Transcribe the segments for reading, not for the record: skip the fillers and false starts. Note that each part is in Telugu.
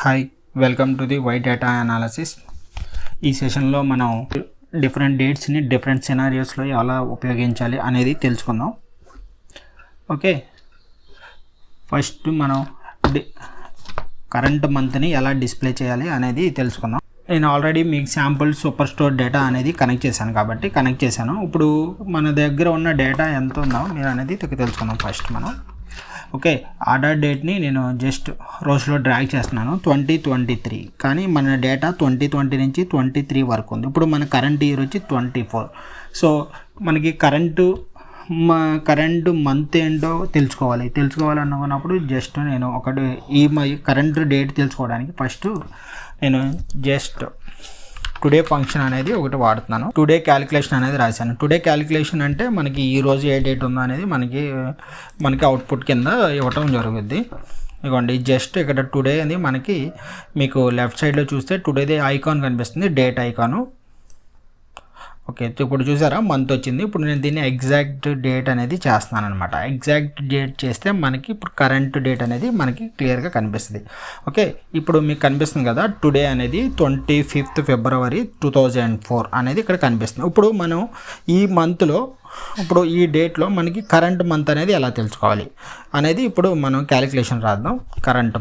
Hi, welcome to the white data analysis. ఈ సెషన్లో మనం డిఫరెంట్ డేట్స్ని డిఫరెంట్ సినారియోస్లో ఎలా ఉపయోగించాలి అనేది తెలుసుకుందాం. ఓకే, ఫస్ట్ మనం కరెంట్ మంత్ని ఎలా డిస్ప్లే చేయాలి అనేది తెలుసుకుందాం. నేను ఆల్రెడీ మీకు శాంపుల్ సూపర్ స్టోర్ డేటా అనేది కనెక్ట్ చేశాను కాబట్టి కనెక్ట్ చేశాను. ఇప్పుడు మన దగ్గర ఉన్న డేటా ఎంత ఉందో మీరు అనేది తెలుసుకుందాం. ఫస్ట్ మనం ఓకే, ఆర్డర్ డేట్ని నేను జస్ట్ రోజులో డ్రాగ్ చేస్తున్నాను 2023, కానీ మన డేటా 2020 నుంచి 23 వరకు ఉంది. ఇప్పుడు మన కరెంట్ ఇయర్ వచ్చి 24. సో మనకి కరెంటు మంత్ ఏంటో తెలుసుకోవాలనుకున్నప్పుడు జస్ట్ నేను ఒకటి కరెంట్ డేట్ తెలుసుకోవడానికి ఫస్ట్ నేను జస్ట్ టుడే ఫంక్షన్ అనేది ఒకటి వాడుతున్నాను. టుడే క్యాలిక్యులేషన్ అనేది రాశాను. టుడే క్యాలిక్యులేషన్ అంటే మనకి ఈ రోజు ఏ డేట్ ఉందో అనేది మనకి అవుట్పుట్ కింద ఇవ్వటం జరుగుద్ది. ఇదిగోండి, జస్ట్ ఇక్కడ టుడే అని మీకు లెఫ్ట్ సైడ్లో చూస్తే టుడేది ఐకాన్ కనిపిస్తుంది, డేట్ ఐకాను. ఓకే, ఇప్పుడు చూసారా మంత్ వచ్చింది. ఇప్పుడు నేను దీన్ని ఎగ్జాక్ట్ డేట్ అనేది చేస్తున్నాను అనమాట. ఎగ్జాక్ట్ డేట్ చేస్తే మనకి ఇప్పుడు కరెంట్ డేట్ అనేది మనకి క్లియర్గా కనిపిస్తుంది. ఓకే, ఇప్పుడు మీకు కనిపిస్తుంది కదా, టుడే అనేది 25th February 2004 అనేది ఇక్కడ కనిపిస్తుంది. ఇప్పుడు మనం ఈ మంత్లో ఇప్పుడు ఈ డేట్లో మనకి కరెంట్ మంత్ అనేది ఎలా తెలుసుకోవాలి అనేది ఇప్పుడు మనం క్యాలిక్యులేషన్ రాద్దాం. కరెంట్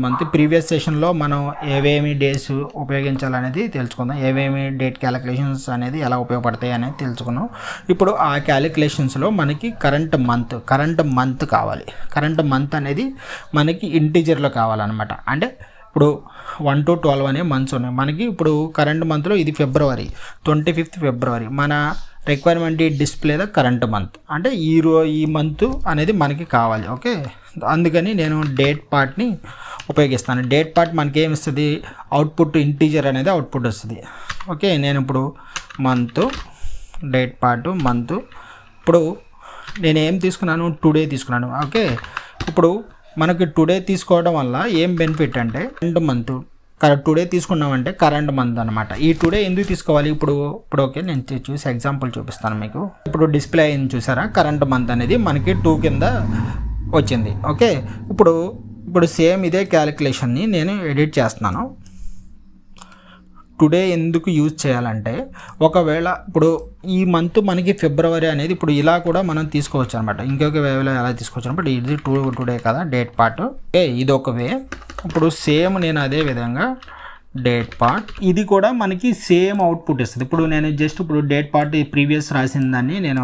మంత్ ప్రీవియస్ సెషన్లో మనం ఏవేమి డేస్ ఉపయోగించాలనేది తెలుసుకుందాం. ఏవేమి డేట్ క్యాలిక్యులేషన్స్ అనేది ఎలా ఉపయోగపడతాయి అనేది తెలుసుకున్నాం. ఇప్పుడు ఆ క్యాలిక్యులేషన్స్లో మనకి కరెంట్ మంత్ కావాలి. కరెంట్ మంత్ అనేది మనకి ఇంటీజర్లో కావాలన్నమాట. అంటే ఇప్పుడు 1 to 12 అనే మంత్స్ ఉన్నాయి మనకి. ఇప్పుడు కరెంట్ మంత్లో ఇది 25th February మన requirement display the current month, అంటే ఈ మంత్ అనేది మనకి కావాలి. ఓకే, అందుకని నేను డేట్ పార్ట్ని ఉపయోగిస్తాను. డేట్ పార్ట్ మనకి ఏమి ఇస్తుంది, అవుట్పుట్ ఇంటీజర్ అనేది అవుట్పుట్ వస్తుంది. ఓకే, నేను ఇప్పుడు డేట్ పార్ట్ మంత్, ఇప్పుడు నేను ఏం తీసుకున్నాను, టుడే తీసుకున్నాను. ఓకే, ఇప్పుడు మనకి టుడే తీసుకోవడం వల్ల ఏం బెనిఫిట్ అంటే టుడే తీసుకున్నామంటే కరెంట్ మంత్ అనమాట. ఈ టుడే ఎందుకు తీసుకోవాలి ఇప్పుడు ఓకే, నేను చూసి ఎగ్జాంపుల్ చూపిస్తాను మీకు. ఇప్పుడు డిస్ప్లే అయింది చూసారా, కరెంట్ మంత్ అనేది మనకి 2 కింద వచ్చింది. ఓకే, ఇప్పుడు సేమ్ ఇదే క్యాలిక్యులేషన్ని నేను ఎడిట్ చేస్తున్నాను. టుడే ఎందుకు యూజ్ చేయాలంటే ఒకవేళ ఇప్పుడు ఈ మంత్ మనకి ఫిబ్రవరి అనేది ఇప్పుడు ఇలా కూడా మనం తీసుకోవచ్చు అనమాట. ఇంకొక వేలో ఎలా తీసుకోవచ్చు అనమాట, ఇది టుడే కదా డేట్ పార్ట్. ఓకే, ఇది ఒక వే. ఇప్పుడు సేమ్ నేను అదే విధంగా డేట్ పార్ట్, ఇది కూడా మనకి సేమ్ అవుట్పుట్ ఇస్తుంది. ఇప్పుడు నేను జస్ట్ డేట్ పార్ట్ ప్రీవియస్ రాసిన దాన్ని నేను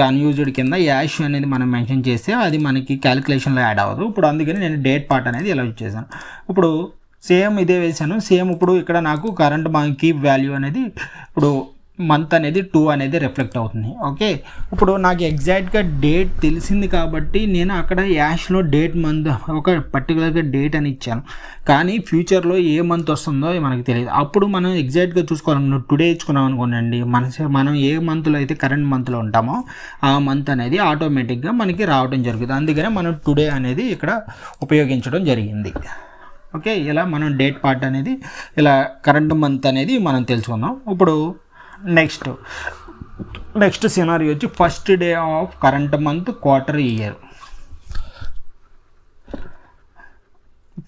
అన్యూజ్డ్ కింద యాష్ అనేది మనం మెన్షన్ చేస్తే అది మనకి క్యాలిక్యులేషన్లో యాడ్ అవ్వదు. ఇప్పుడు అందుకని నేను డేట్ పార్ట్ అనేది ఇలా యూజ్ చేశాను. ఇప్పుడు సేమ్ ఇదే వేసాను. సేమ్ ఇప్పుడు ఇక్కడ నాకు కరెంట్ కీప్ వాల్యూ అనేది ఇప్పుడు మంత్ అనేది 2 అనేది రిఫ్లెక్ట్ అవుతుంది. ఓకే, ఇప్పుడు నాకు ఎగ్జాక్ట్గా డేట్ తెలిసింది కాబట్టి నేను అక్కడ యాష్లో మంత్ ఒక పర్టికులర్గా డేట్ అని ఇచ్చాను. కానీ ఫ్యూచర్లో ఏ మంత్ వస్తుందో మనకు తెలియదు. అప్పుడు మనం ఎగ్జాక్ట్గా చూసుకోవాలి. టుడే ఇచ్చుకున్నాం అనుకోండి, మనం ఏ మంత్లో అయితే కరెంట్ మంత్లో ఉంటామో ఆ మంత్ అనేది ఆటోమేటిక్గా మనకి రావడం జరుగుతుంది. అందుకనే మనం టుడే అనేది ఇక్కడ ఉపయోగించడం జరిగింది. ఓకే, ఇలా మనం డేట్ పార్ట్ అనేది ఇలా కరెంట్ మంత్ అనేది మనం తెలుసుకుందాం. ఇప్పుడు నెక్స్ట్ సినారీ వచ్చి first day of current month quarter year.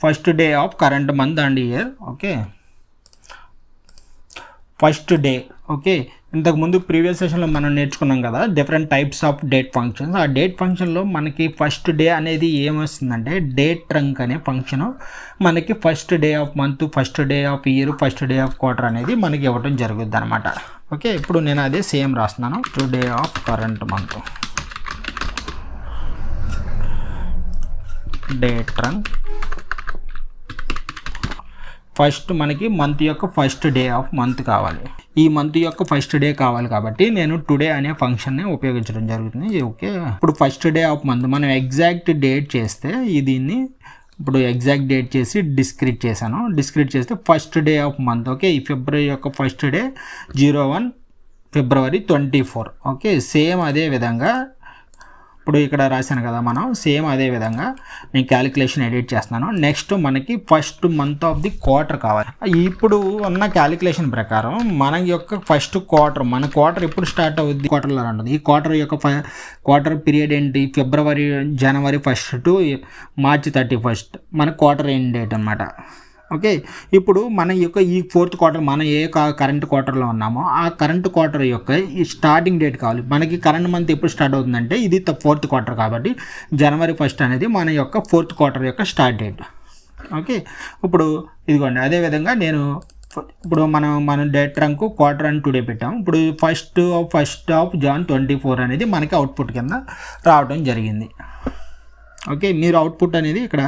First day of current month and year. Okay, first day. Okay, ఇంతకుముందు ప్రీవియస్ సెషన్లో మనం నేర్చుకున్నాం కదా different types of date functions. ఆ డేట్ ఫంక్షన్లో మనకి ఫస్ట్ డే అనేది ఏమొస్తుందంటే డేట్ ట్రంక్ అనే ఫంక్షన్ మనకి first day of month, first day of year, first day of quarter అనేది మనకి ఇవ్వడం జరుగుద్ది అనమాట. ఓకే, ఇప్పుడు నేను అదే సేమ్ రాస్తున్నాను. Day of current month date trunk. First మనకి మంత్ యొక్క ఫస్ట్ డే ఆఫ్ మంత్ కావాలి. ఈ మంత్ యొక్క ఫస్ట్ డే కావాలి కాబట్టి నేను టుడే అనే ఫంక్షన్ని ఉపయోగించడం జరుగుతుంది. ఓకే, ఇప్పుడు ఫస్ట్ డే ఆఫ్ మంత్ మనం ఎగ్జాక్ట్ డేట్ చేస్తే దీన్ని ఇప్పుడు ఎగ్జాక్ట్ డేట్ చేసి డిస్క్రిట్ చేశాను. డిస్క్రిట్ చేస్తే first day of month. Okay, ఈ ఫిబ్రవరి యొక్క first day 01 February 24. Okay, same అదే విధంగా ఇప్పుడు ఇక్కడ రాశాను కదా, మనం సేమ్ అదే విధంగా నేను క్యాలిక్యులేషన్ ఎడిట్ చేస్తున్నాను. నెక్స్ట్ మనకి first month of the quarter కావాలి. ఇప్పుడు ఉన్న క్యాలిక్యులేషన్ ప్రకారం మన యొక్క ఫస్ట్ క్వార్టర్, మన క్వార్టర్ ఎప్పుడు స్టార్ట్ అవుద్ది, క్వార్టర్లో ఉంటుంది. ఈ క్వార్టర్ యొక్క క్వార్టర్ పీరియడ్ ఏంటి, జనవరి 1 టు మార్చి 31 మన క్వార్టర్ ఎండ్ డేట్ అనమాట. ఓకే, ఇప్పుడు మన యొక్క ఈ 4th క్వార్టర్, మనం ఏ కరెంట్ క్వార్టర్లో ఉన్నామో ఆ కరెంట్ క్వార్టర్ యొక్క ఈ స్టార్టింగ్ డేట్ కావాలి. మనకి కరెంట్ మంత్ ఎప్పుడు స్టార్ట్ అవుతుందంటే ఇది 4th క్వార్టర్ కాబట్టి జనవరి 1 అనేది మన యొక్క 4th క్వార్టర్ యొక్క స్టార్ట్ డేట్. ఓకే, ఇప్పుడు ఇదిగోండి అదేవిధంగా నేను ఇప్పుడు మన డేట్ రంకు క్వార్టర్ అండ్ టుడే పెట్టాము. ఇప్పుడు ఫస్ట్ ఆఫ్ జాన్ 24 అనేది మనకి అవుట్పుట్ కింద రావడం జరిగింది. ఓకే, మీరు అవుట్పుట్ అనేది ఇక్కడ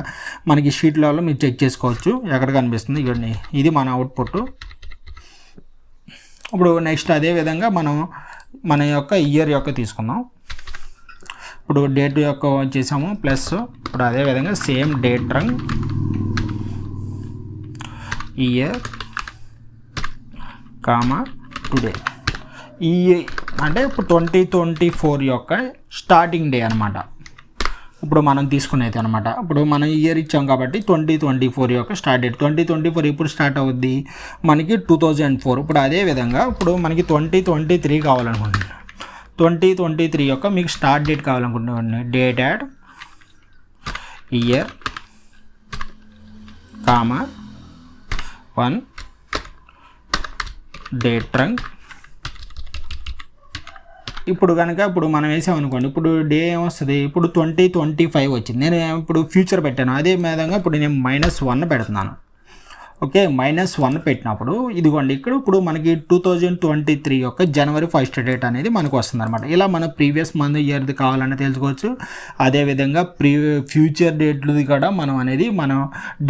మనకి షీట్లలో మీరు చెక్ చేసుకోవచ్చు, ఎక్కడ కనిపిస్తుంది ఇవన్నీ, ఇది మన అవుట్పుట్. ఇప్పుడు నెక్స్ట్ అదే విధంగా మన యొక్క ఇయర్ యొక్క తీసుకుందాం. ఇప్పుడు డేట్ యొక్క చేసాము ప్లస్, ఇప్పుడు అదే విధంగా సేమ్ డేట్ రంగ్ ఇయర్ కామా టుడే. ఈ అంటే ఇప్పుడు 2024 యొక్క స్టార్టింగ్ డే అనమాట ఇప్పుడు మనం తీసుకునేది అనమాట. ఇప్పుడు మనం ఇయర్ ఇచ్చాం కాబట్టి 2024 యొక్క స్టార్ట్ డేట్. 2024 ఇప్పుడు స్టార్ట్ అవుద్ది మనకి 2004. ఇప్పుడు అదే విధంగా ఇప్పుడు మనకి 2023 కావాలనుకోండి, 2023 యొక్క మీకు స్టార్ట్ డేట్ కావాలనుకుంటున్నాను. Date add year comma 1 date రంగ్. ఇప్పుడు కనుక ఇప్పుడు మనం వేసామనుకోండి, ఇప్పుడు డే ఏమొస్తుంది, ఇప్పుడు 2025 వచ్చింది. నేను ఇప్పుడు ఫ్యూచర్ పెట్టాను, అదే విధంగా ఇప్పుడు నేను -1 పెడుతున్నాను. ఓకే, -1 పెట్టినప్పుడు ఇదిగోండి ఇక్కడ ఇప్పుడు మనకి 2023 యొక్క జనవరి 1 డేట్ అనేది మనకు వస్తుంది అనమాట. ఇలా మన ప్రీవియస్ మంత్ ఇయర్ది కావాలని తెలుసుకోవచ్చు. అదేవిధంగా ఫ్యూచర్ డేట్లది కూడా మనం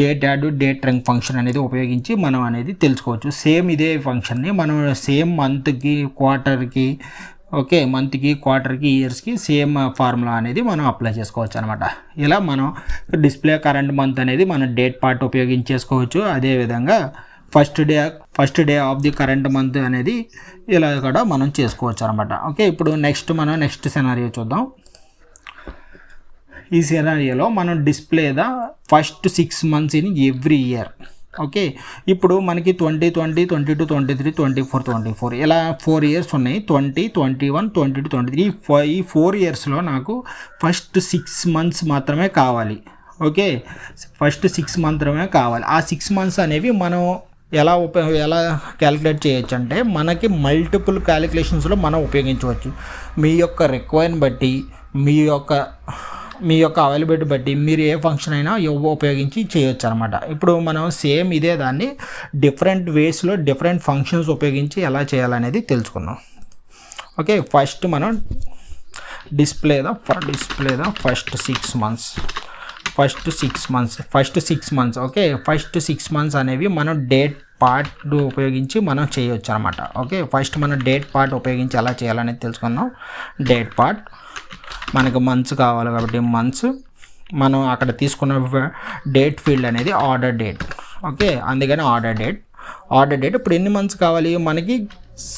డేట్ యాడ్ డేట్ రంగ్ ఫంక్షన్ అనేది ఉపయోగించి మనం అనేది తెలుసుకోవచ్చు. సేమ్ ఇదే ఫంక్షన్ని మనం సేమ్ మంత్కి క్వార్టర్కి, ఓకే, మంత్కి క్వార్టర్కి ఇయర్స్కి సేమ్ ఫార్ములా అనేది మనం అప్లై చేసుకోవచ్చు అనమాట. ఇలా మనం డిస్ప్లే కరెంట్ మంత్ అనేది మనం డేట్ పార్ట్ ఉపయోగించేసుకోవచ్చు. అదేవిధంగా first day of the current month అనేది ఇలా కూడా మనం చేసుకోవచ్చు అనమాట. ఓకే, ఇప్పుడు నెక్స్ట్ సినారియో చూద్దాం. ఈ సినారియోలో మనం display the first 6 months in every year. Okay, ఇప్పుడు మనకి 2020, 22, 23, 24, 24 ఇలా 4 years ఉన్నాయి. 20, 21, 22, 23 ఈ 4 yearsలో నాకు ఫస్ట్ 6 months మాత్రమే కావాలి. ఓకే, ఫస్ట్ 6 మాత్రమే కావాలి. ఆ 6 months అనేవి మనం ఎలా క్యాలిక్యులేట్ చేయొచ్చు అంటే మనకి మల్టిపుల్ క్యాలిక్యులేషన్స్లో మనం ఉపయోగించవచ్చు. మీ యొక్క రిక్వైర్ని బట్టి, మీ యొక్క అవైలబిలిటీ బట్టి మీరు ఏ ఫంక్షన్ అయినా ఉపయోగించి చేయొచ్చు అనమాట. ఇప్పుడు మనం సేమ్ ఇదే దాన్ని డిఫరెంట్ వేస్లో డిఫరెంట్ ఫంక్షన్స్ ఉపయోగించి ఎలా చేయాలనేది తెలుసుకుందాం. ఓకే, ఫస్ట్ మనం display the first 6 months. Okay, first 6 months అనేవి మనం డేట్ పార్ట్ ఉపయోగించి మనం చేయొచ్చు అనమాట. ఓకే, ఫస్ట్ మనం డేట్ పార్ట్ ఉపయోగించి ఎలా చేయాలనేది తెలుసుకుందాం. డేట్ పార్ట్ మనకు మంత్స్ కావాలి కాబట్టి మంత్స్, మనం అక్కడ తీసుకున్న డేట్ ఫీల్డ్ అనేది ఆర్డర్ డేట్. ఓకే, అందుకని ఆర్డర్ డేట్ ఇప్పుడు ఎన్ని మంత్స్ కావాలి మనకి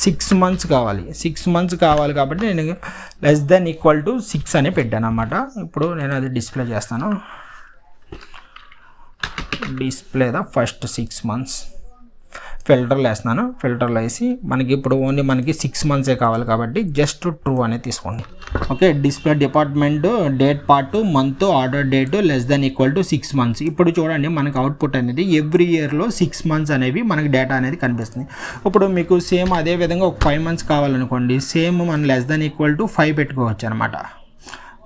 6 months కావాలి. 6 months కావాలి కాబట్టి నేను << 6 అని పెట్టాను అనమాట. ఇప్పుడు నేను అది డిస్ప్లే చేస్తాను. Display the first 6 months. ఫిల్టర్లు వేస్తున్నాను. ఫిల్టర్లు వేసి మనకి ఇప్పుడు ఓన్లీ మనకి 6 months కావాలి కాబట్టి జస్ట్ ట్రూ అనేది తీసుకోండి. Okay, display department date part month order date << 6 months. ఇప్పుడు చూడండి మనకి అవుట్పుట్ అనేది ఎవ్రీ ఇయర్లో 6 months అనేవి మనకి డేటా అనేది కనిపిస్తుంది. ఇప్పుడు మీకు సేమ్ అదే విధంగా ఒక 5 months కావాలనుకోండి, సేమ్ మనం << 5 పెట్టుకోవచ్చు అనమాట.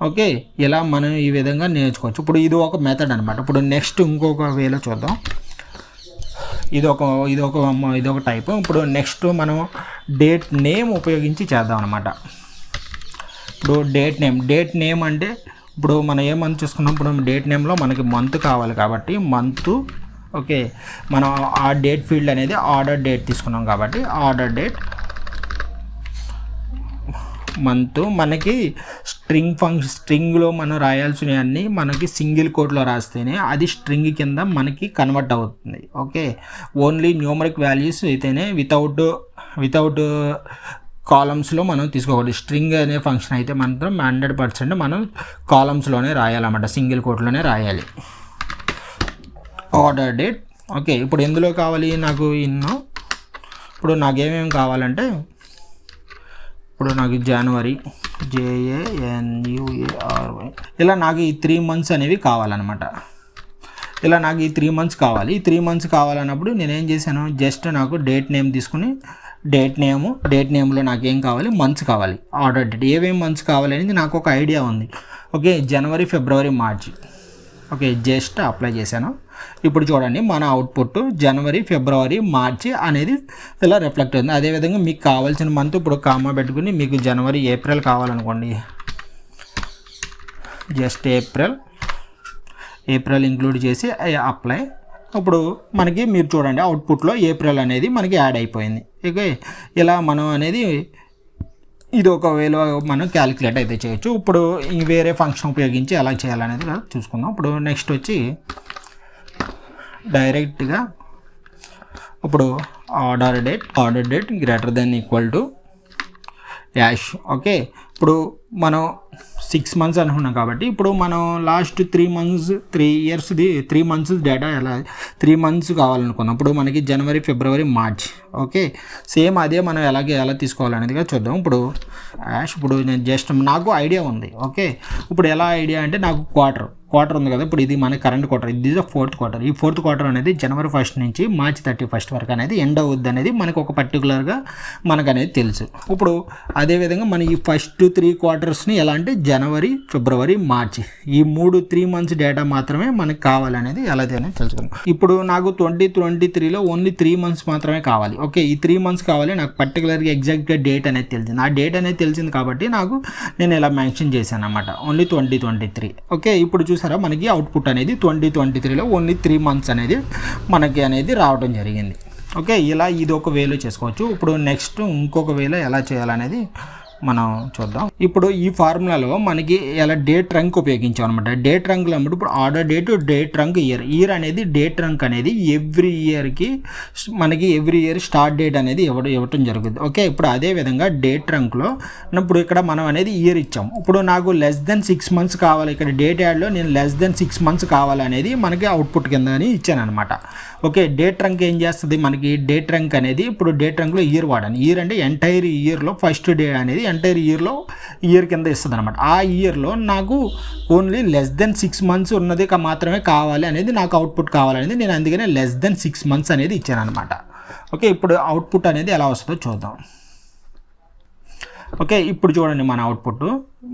ఓకే, ఇలా మనం ఈ విధంగా నేర్చుకోవచ్చు. ఇప్పుడు ఇది ఒక మెథడ్ అనమాట. ఇప్పుడు నెక్స్ట్ ఇంకొక వేలో చూద్దాం. ఇది ఒక టైప్. ఇప్పుడు నెక్స్ట్ మనం డేట్ నేమ్ ఉపయోగించి చేద్దాం అనమాట. ఇప్పుడు డేట్ నేమ్ అంటే ఇప్పుడు మనం ఏ మంత్ చూసుకున్నాం, ఇప్పుడు డేట్ నేమ్లో మనకి మంత్ కావాలి కాబట్టి మంత్. ఓకే, మనం ఆ డేట్ ఫీల్డ్ అనేది ఆర్డర్ డేట్ తీసుకున్నాం కాబట్టి ఆర్డర్ డేట్ మంత్. మనకి స్ట్రింగ్లో మనం రాయాల్సినవన్నీ మనకి సింగిల్ కోట్లో రాస్తేనే అది స్ట్రింగ్ కింద మనకి కన్వర్ట్ అవుతుంది. ఓకే, ఓన్లీ న్యూమరిక్ వాల్యూస్ అయితేనే వితౌట్ కాలమ్స్లో మనం తీసుకోకూడదు. స్ట్రింగ్ అనే ఫంక్షన్ అయితే మాత్రం 100% మనం కాలమ్స్లోనే రాయాలన్నమాట, సింగిల్ కోట్లోనే రాయాలి. Order date. ఓకే, ఇప్పుడు ఎందులో కావాలి నాకు ఇప్పుడు నాకేమేమి కావాలంటే, ఇప్పుడు నాకు జనవరి JANUARY ఇలా నాకు ఈ 3 months అనేవి కావాలన్నమాట. ఇలా నాకు ఈ 3 months కావాలి. ఈ 3 months కావాలన్నప్పుడు నేనేం చేశాను, జస్ట్ నాకు డేట్ నేమ్ తీసుకుని డేట్ నేమ్లో నాకు ఏం కావాలి, మంత్స్ కావాలి. ఆర్డర్ డేట్ ఏమేమి మంత్స్ కావాలి అనేది నాకు ఒక ఐడియా ఉంది. ఓకే, జనవరి, ఫిబ్రవరి, మార్చి. ఓకే, జస్ట్ అప్లై చేశాను. ఇప్పుడు చూడండి మన అవుట్పుట్ జనవరి, ఫిబ్రవరి, మార్చి అనేది ఇలా రిఫ్లెక్ట్ అవుతుంది. అదేవిధంగా మీకు కావాల్సిన మంత్ ఇప్పుడు కామా పెట్టుకుని మీకు జనవరి, ఏప్రిల్ కావాలనుకోండి, జస్ట్ ఏప్రిల్ ఇంక్లూడ్ చేసి అప్లై. ఇప్పుడు మనకి మీరు చూడండి అవుట్పుట్లో ఏప్రిల్ అనేది మనకి యాడ్ అయిపోయింది. ఓకే, ఇలా మనం అనేది ఇది ఒక వేలో మనం క్యాలిక్యులేట్ అయితే చేయొచ్చు. ఇప్పుడు వేరే ఫంక్షన్ ఉపయోగించి ఎలా చేయాలనేది చూసుకుందాం. ఇప్పుడు నెక్స్ట్ వచ్చి డైరెక్ట్గా ఇప్పుడు order date greater then equal to ash. Okay, ఇప్పుడు మనం 6 months అనుకున్నాం కాబట్టి ఇప్పుడు మనం లాస్ట్ 3 months డేటా ఎలా 3 months కావాలనుకున్నాం. ఇప్పుడు మనకి జనవరి, ఫిబ్రవరి, మార్చ్. ఓకే, సేమ్ అదే మనం ఎలా తీసుకోవాలనేదిగా చూద్దాం. ఇప్పుడు యాష్, ఇప్పుడు నేను జస్ట్ నాకు ఐడియా ఉంది. ఓకే, ఇప్పుడు ఎలా ఐడియా అంటే నాకు క్వార్టర్ ఉంది కదా, ఇప్పుడు ఇది మన కరెంట్ క్వార్టర్, ఇది ఫోర్త్ క్వార్టర్. ఈ ఫోర్త్ క్వార్టర్ అనేది జనవరి 1st నుంచి మార్చి 31st వరకు అనేది ఎండ్ అవుద్ది అనేది మనకు ఒక పర్టికులర్గా మనకు అనేది తెలుసు. ఇప్పుడు అదేవిధంగా మన ఈ ఫస్ట్ 3 quartersని ఎలా అంటే జనవరి, ఫిబ్రవరి, మార్చి ఈ 3 months డేటా మాత్రమే మనకు కావాలనేది ఎలా అనేది తెలుసుకుందాం. ఇప్పుడు నాకు 2023లో ఓన్లీ 3 months మాత్రమే కావాలి. ఓకే, ఈ 3 months కావాలి నాకు పర్టికులర్గా ఎగ్జాక్ట్గా డేట్ అనేది తెలిసింది. ఆ డేట్ అనేది తెలిసింది కాబట్టి నేను ఇలా మెన్షన్ చేశాను అన్నమాట, ఓన్లీ 2023. ఓకే, ఇప్పుడు చూసారా మనకి అవుట్పుట్ అనేది 2023లో ఓన్లీ 3 months అనేది మనకి అనేది రావడం జరిగింది. ఓకే, ఇలా ఇది ఒక వేలో చేసుకోవచ్చు. ఇప్పుడు నెక్స్ట్ ఇంకొక వేలో ఎలా చేయాలనేది మనం చూద్దాం. ఇప్పుడు ఈ ఫార్ములాలో మనకి ఎలా డేట్ రంక్ ఉపయోగించాం అనమాట. డేట్ రంక్లో ఇప్పుడు ఆర్డర్ డేట్ రంక్ ఇయర్ అనేది డేట్ రంక్ అనేది ఎవ్రీ ఇయర్ స్టార్ట్ డేట్ అనేది ఇవ్వటం జరుగుతుంది. ఓకే, ఇప్పుడు అదే విధంగా డేట్ రంక్లో ఇప్పుడు ఇక్కడ మనం అనేది ఇయర్ ఇచ్చాం. ఇప్పుడు నాకు లెస్ దెన్ 6 months కావాలి, ఇక్కడ డేట్ యాడ్లో నేను లెస్ దెన్ 6 months కావాలనేది మనకి అవుట్పుట్ కింద అని ఇచ్చాను అనమాట. ఓకే, డేట్ రంక్ ఏం చేస్తుంది మనకి, డేట్ రంక్ అనేది ఇప్పుడు డేట్ రంక్లో ఇయర్ వాడాను. ఇయర్ అంటే ఎంటైర్ ఇయర్లో ఫస్ట్ డే అనేది ఎంటైర్ ఇయర్ కింద ఇస్తుంది అనమాట. ఆ ఇయర్లో నాకు ఓన్లీ లెస్ దెన్ 6 months ఉన్నది మాత్రమే కావాలి అనేది నాకు అవుట్పుట్ కావాలనేది నేను అందుకనే లెస్ దెన్ 6 months అనేది ఇచ్చాను అనమాట. ఓకే, ఇప్పుడు అవుట్పుట్ అనేది ఎలా వస్తుందో చూద్దాం. ఓకే, ఇప్పుడు చూడండి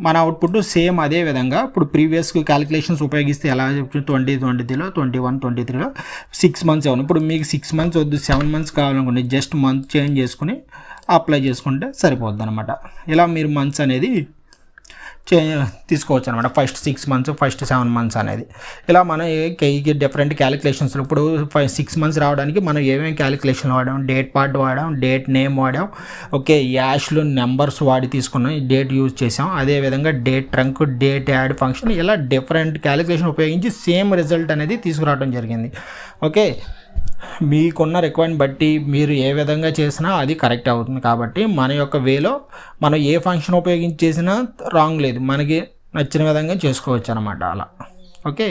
మన అవుట్పుట్ సేమ్ అదే విధంగా ఇప్పుడు ప్రీవియస్ క్యాలిక్యులేషన్స్ ఉపయోగిస్తే ఎలా 2023లో 23లో 6 months అవును. ఇప్పుడు మీకు 6 months వద్దు 7 months కావాలనుకోండి, జస్ట్ మంత్ చేంజ్ చేసుకుని అప్లై చేసుకుంటే సరిపోద్ది అనమాట. ఇలా మీరు మంత్స్ అనేది తీసుకోవచ్చు అనమాట. ఫస్ట్ 6 months, ఫస్ట్ 7 months అనేది ఇలా మనం డిఫరెంట్ క్యాలిక్యులేషన్స్. ఇప్పుడు 6 months రావడానికి మనం ఏమేమి క్యాలిక్యులేషన్ వాడాం, డేట్ పార్ట్ వాడాం, డేట్ నేమ్ వాడాం. ఓకే, యాష్లో నెంబర్స్ వాడి తీసుకున్నాం, డేట్ యూజ్ చేసాం. అదేవిధంగా date trunc, date add function ఇలా డిఫరెంట్ క్యాలిక్యులేషన్ ఉపయోగించి సేమ్ రిజల్ట్ అనేది తీసుకురావడం జరిగింది. ఓకే, మీకున్న రిక్వైర్మెంట్ బట్టి మీరు ఏ విధంగా చేసినా అది కరెక్ట్ అవుతుంది. కాబట్టి మన యొక్క వేలో మనం ఏ ఫంక్షన్ ఉపయోగించి చేసినా రాంగ్ లేదు, మనకి నచ్చిన విధంగా చేసుకోవచ్చు అనమాట అలా. ఓకే,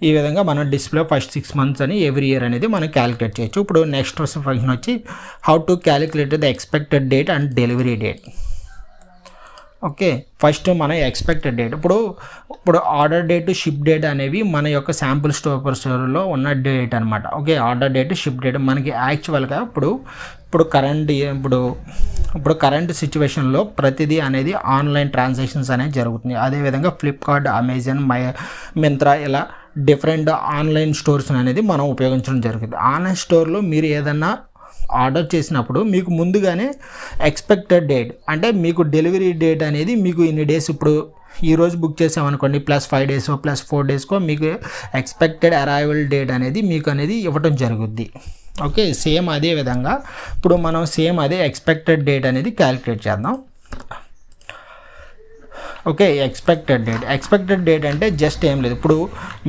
ఈ విధంగా మనం డిస్ప్లే ఫస్ట్ 6 months అని ఎవ్రీ ఇయర్ అనేది మనం క్యాలిక్యులేట్ చేయొచ్చు. ఇప్పుడు నెక్స్ట్ ఫంక్షన్ వచ్చి how to calculate the expected date and delivery date. Okay, first మన ఎక్స్పెక్టెడ్ డేట్. ఇప్పుడు ఆర్డర్ డేట్, షిప్ డేట్ అనేవి మన యొక్క శాంపుల్ స్టోర్లో ఉన్న డేట్ అనమాట. Okay, order date, ship date మనకి యాక్చువల్గా ఇప్పుడు కరెంట్ సిచ్యువేషన్లో ప్రతిదీ అనేది ఆన్లైన్ ట్రాన్సాక్షన్స్ అనేది జరుగుతుంది. అదేవిధంగా ఫ్లిప్కార్ట్, అమెజాన్, మింత్రా ఇలా డిఫరెంట్ ఆన్లైన్ స్టోర్స్ అనేది మనం ఉపయోగించడం జరుగుతుంది. ఆన్లైన్ స్టోర్లో మీరు ఏదన్నా ఆర్డర్ చేసినప్పుడు మీకు ముందుగానే ఎక్స్పెక్టెడ్ డేట్ అంటే మీకు డెలివరీ డేట్ అనేది మీకు ఇన్ని డేస్, ఇప్పుడు ఈరోజు బుక్ చేసామనుకోండి +5 days +4 days మీకు ఎక్స్పెక్టెడ్ అరైవల్ డేట్ అనేది మీకు అనేది ఇవ్వటం జరుగుద్ది. ఓకే, సేమ్ అదే విధంగా ఇప్పుడు మనం సేమ్ అదే ఎక్స్పెక్టెడ్ డేట్ అనేది క్యాలిక్యులేట్ చేద్దాం. ఓకే, ఎక్స్పెక్టెడ్ డేట్ అంటే జస్ట్ ఏం లేదు. ఇప్పుడు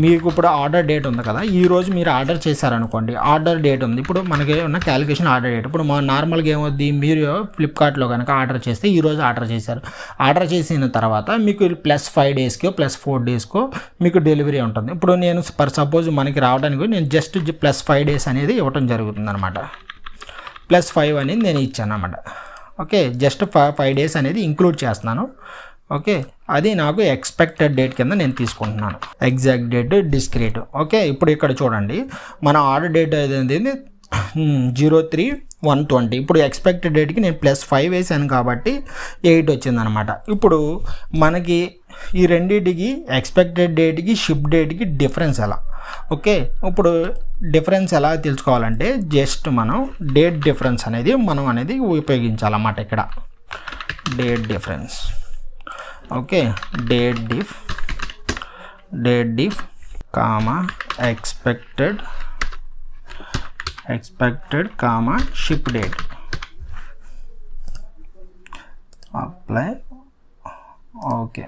మీకు ఇప్పుడు ఆర్డర్ డేట్ ఉంది కదా, ఈరోజు మీరు ఆర్డర్ చేశారనుకోండి, ఆర్డర్ డేట్ ఉంది. ఇప్పుడు మనకి ఉన్న క్యాలిక్యులేషన్ ఆర్డర్ డేట్. ఇప్పుడు మా నార్మల్గా ఏమవుద్ది, మీరు ఫ్లిప్కార్ట్లో కనుక ఆర్డర్ చేస్తే ఈరోజు ఆర్డర్ చేశారు. ఆర్డర్ చేసిన తర్వాత మీకు +5 డేస్కో +4 డేస్కో మీకు డెలివరీ ఉంటుంది. ఇప్పుడు నేను సపోజ్ మనకి రావడానికి నేను జస్ట్ +5 డేస్ అనేది ఇవ్వటం జరుగుతుంది అనమాట. +5 అనేది నేను ఇచ్చాను అన్నమాట. ఓకే, జస్ట్ 5 డేస్ అనేది ఇంక్లూడ్ చేస్తున్నాను. ఓకే, అది నాకు ఎక్స్పెక్టెడ్ డేట్ కింద నేను తీసుకుంటున్నాను. Exact date, discrete. ఓకే, ఇప్పుడు ఇక్కడ చూడండి, మన ఆర్డర్ డేట్ అనేది 03/1/20. ఇప్పుడు ఎక్స్పెక్టెడ్ డేట్కి నేను +5 వేసాను కాబట్టి 8 వచ్చిందనమాట. ఇప్పుడు మనకి ఈ రెండింటికి ఎక్స్పెక్టెడ్ డేట్కి షిప్ డేట్కి డిఫరెన్స్ ఎలా? ఓకే, ఇప్పుడు డిఫరెన్స్ ఎలా తెలుసుకోవాలంటే జస్ట్ మనం డేట్ డిఫరెన్స్ అనేది ఉపయోగించాలన్నమాట. ఇక్కడ date difference. Okay, date diff comma expected comma ship date. Apply. Okay,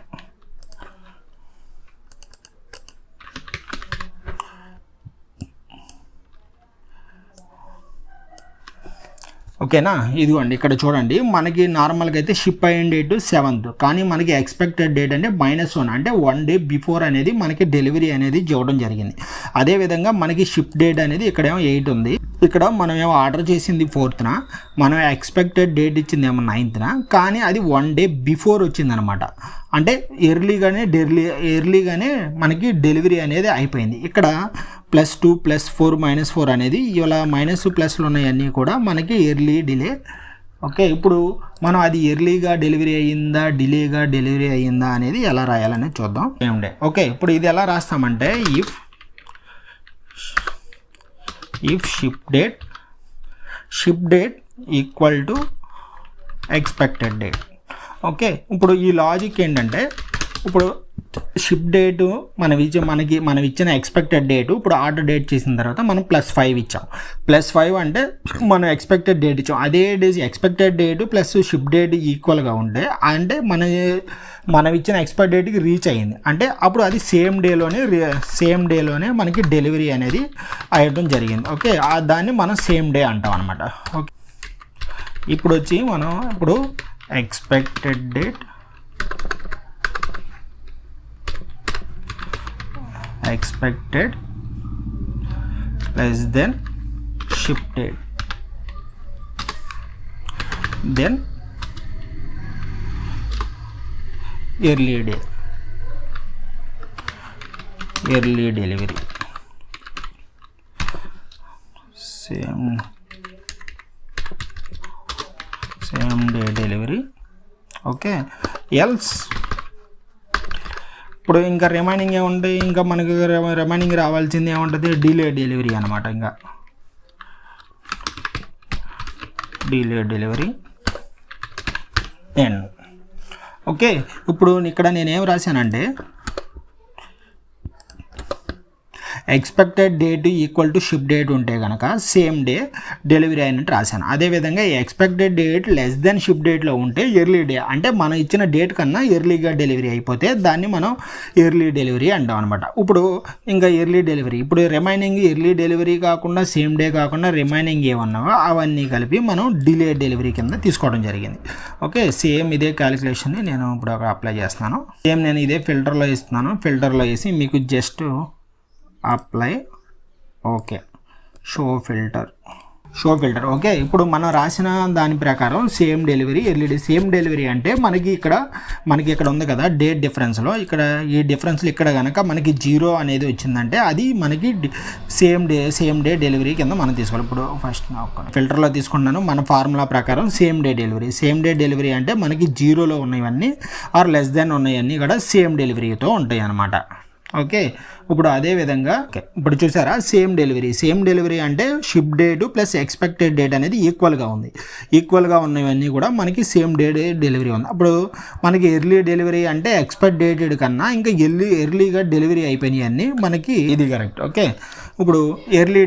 ఓకేనా. ఇదిగోండి ఇక్కడ చూడండి, మనకి నార్మల్గా అయితే షిప్ అయిన డేట్ 7th, కానీ మనకి ఎక్స్పెక్టెడ్ డేట్ అంటే -1, అంటే 1 డే బిఫోర్ అనేది మనకి డెలివరీ అనేది ఇవ్వడం జరిగింది. అదేవిధంగా మనకి షిప్ డేట్ అనేది ఇక్కడేమో 8 ఉంది. ఇక్కడ మనం ఏమో ఆర్డర్ చేసింది 4th, మనం ఎక్స్పెక్టెడ్ డేట్ ఇచ్చింది ఏమో 9th, కానీ అది 1 డే బిఫోర్ వచ్చిందనమాట. అంటే ఎర్లీగానే మనకి డెలివరీ అనేది అయిపోయింది. ఇక్కడ +2 +4 -4 అనేది ఇలా మైనస్ ప్లస్లు ఉన్నాయన్నీ కూడా మనకి ఎర్లీ డిలే. ఓకే, ఇప్పుడు మనం అది ఎర్లీగా డెలివరీ అయ్యిందా డిలేగా డెలివరీ అయ్యిందా అనేది ఎలా రాయాలనేది చూద్దాం. ఏముండే. ఓకే, ఇప్పుడు ఇది ఎలా రాస్తామంటే if ship date equal to expected date. Okay, ఇప్పుడు ఈ లాజిక్ ఏంటంటే, ఇప్పుడు షిప్ డేటు మనం ఇచ్చిన ఎక్స్పెక్టెడ్ డేటు, ఇప్పుడు ఆర్డర్ డేట్ చేసిన తర్వాత మనం +5 ఇచ్చాం. +5 అంటే మనం ఎక్స్పెక్టెడ్ డేట్ ఇచ్చాం. అదే days expected date plus ship date ఈక్వల్గా ఉంటే, అంటే మనం ఇచ్చిన ఎక్స్పెక్ట్ డేట్కి రీచ్ అయ్యింది అంటే అప్పుడు అది సేమ్ డేలోనే మనకి డెలివరీ అనేది అయ్యడం జరిగింది. ఓకే, దాన్ని మనం సేమ్ డే అంటాం అనమాట. ఓకే, ఇప్పుడు వచ్చి మనం expected date less than ship date, then early delivery, same day delivery. Okay, else ఇప్పుడు ఇంకా రిమైనింగ్ ఏముంటాయి, ఇంకా మనకి రిమైనింగ్ రావాల్సింది ఏముంటుంది, డిలే డెలివరీ అనమాట. ఇంకా డిలే డెలివరీ అండ్. ఓకే, ఇప్పుడు ఇక్కడ నేనేం రాశానంటే expected date equal to ship date ఉంటే కనుక సేమ్ డే డెలివరీ అయినట్టు రాశాను. అదేవిధంగా expected date less than ship డేట్లో ఉంటే ఎర్లీ డే, అంటే మనం ఇచ్చిన డేట్ కన్నా ఎర్లీగా డెలివరీ అయిపోతే దాన్ని మనం ఎర్లీ డెలివరీ అంటాం అనమాట. ఇప్పుడు ఇంకా ఎర్లీ డెలివరీ, ఇప్పుడు రిమైనింగ్ ఎర్లీ డెలివరీ కాకుండా సేమ్ డే కాకుండా రిమైనింగ్ ఏమన్నావో అవన్నీ కలిపి మనం డిలే డెలివరీ కింద తీసుకోవడం జరిగింది. ఓకే, సేమ్ ఇదే క్యాలిక్యులేషన్ని నేను ఇప్పుడు అప్లై చేస్తున్నాను. సేమ్ నేను ఇదే ఫిల్టర్లో ఇస్తున్నాను. ఫిల్టర్లో వేసి మీకు just apply. Okay, show filter. Okay, ఇప్పుడు మనం రాసిన దాని ప్రకారం సేమ్ డెలివరీ సేమ్ డెలివరీ అంటే మనకి ఇక్కడ ఉంది కదా డేట్ డిఫరెన్స్లో, ఇక్కడ ఈ డిఫరెన్స్లో ఇక్కడ కనుక మనకి 0 అనేది వచ్చిందంటే అది మనకి సేమ్ డే డెలివరీ కింద మనం తీసుకోవాలి. ఇప్పుడు ఫస్ట్ ఫిల్టర్లో తీసుకున్నాను. మన ఫార్ములా ప్రకారం సేమ్ డే డెలివరీ అంటే మనకి 0లో ఉన్నవన్నీ ఆర్ లెస్ దెన్ ఉన్నవన్నీ కూడా సేమ్ డెలివరీతో ఉంటాయి అన్నమాట. ఓకే, ఇప్పుడు అదేవిధంగా ఇప్పుడు చూసారా సేమ్ డెలివరీ అంటే ship date plus expected date అనేది ఈక్వల్గా ఉన్నవన్నీ కూడా మనకి సేమ్ డే డెలివరీ ఉంది. అప్పుడు మనకి ఎర్లీ డెలివరీ అంటే ఎక్స్పెక్ట్ డేటెడ్ కన్నా ఇంకా ఎర్లీగా డెలివరీ అయిపోయినాయి అన్నీ మనకి ఇది కరెక్ట్. ఓకే, ఇప్పుడు ఎర్లీ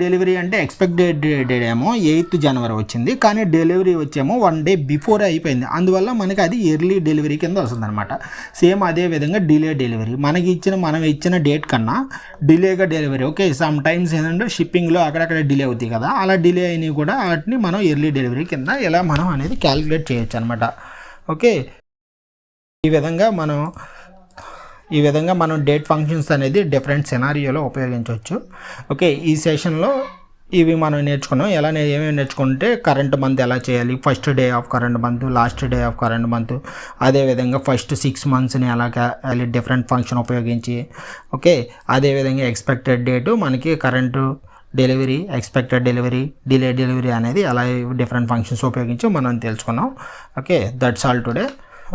డెలివరీ అంటే ఎక్స్పెక్టెడ్ డేట్ ఏమో 8th January వచ్చింది, కానీ డెలివరీ వచ్చేమో 1 day బిఫోర్ అయిపోయింది. అందువల్ల మనకి అది ఎర్లీ డెలివరీ కింద వస్తుంది అనమాట. సేమ్ అదే విధంగా డిలే డెలివరీ మనం ఇచ్చిన డేట్ కన్నా డిలేగా డెలివరీ. ఓకే, సమ్ టైమ్స్ ఏంటంటే షిప్పింగ్లో అక్కడక్కడ డిలే అవుతాయి కదా, అలా డిలే అయినవి కూడా వాటిని మనం ఎర్లీ డెలివరీ కింద ఎలా మనం అనేది క్యాలిక్యులేట్ చేయొచ్చు అనమాట. ఓకే, ఈ విధంగా మనం డేట్ ఫంక్షన్స్ అనేది డిఫరెంట్ సినారియోలో ఉపయోగించవచ్చు. ఓకే, ఈ సెషన్లో ఇవి మనం నేర్చుకున్నాం. ఏమేమి నేర్చుకుంటే కరెంట్ మంత్ ఎలా చేయాలి, first day of current month, last day of current month, అదేవిధంగా ఫస్ట్ 6 monthsని ఎలా డిఫరెంట్ ఫంక్షన్ ఉపయోగించి. ఓకే, అదేవిధంగా ఎక్స్పెక్టెడ్ డేటు మనకి current delivery, expected delivery, delay delivery అనేది అలా డిఫరెంట్ ఫంక్షన్స్ ఉపయోగించి మనం తెలుసుకున్నాం. Okay, that's all today.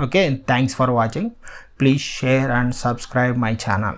Okay, thanks for watching. Please share and subscribe my channel.